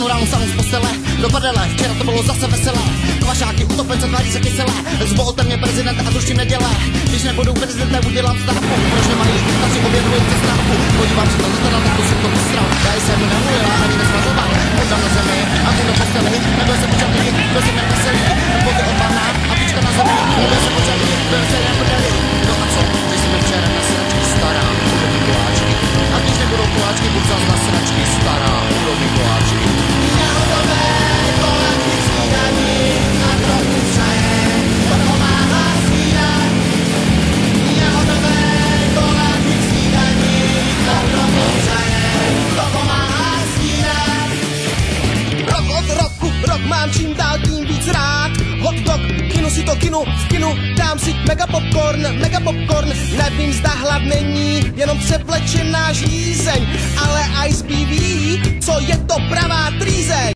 Vstanu ráno sám z postele, do prdele, včera to bylo zase veselé. Kvašáky, utopence, tváří se kyselé. Zvolte mě prezidenta a tuším neděle. Když nebudu prezidentem, udělám stávku. Proč nemají inflaci, objevují přestávku. Podívám se na tátu, jsem to postral. Já jsem neumilá, ani nesmazoval. Oddám na zemi, a ty do posteli. Nebyl jsem počatý, byl jsem jen veselý. Boty od pana a pička na zemi. Nebyl jsem počatý, byl jsem jen prdeli. No a co, když jsme včera na sračky stará, úrodní koláčky. A když nebudou koláčky, buď zas na sračky stará, úrodní koláčky. Rok mám čím dál tím víc rád. Hot dog, kinu si to kinu, v kinu dám si mega popcorn. Nevím, zda hlad není jenom převlečená žízeň, ale Ice ví, co je to pravá trýzeň.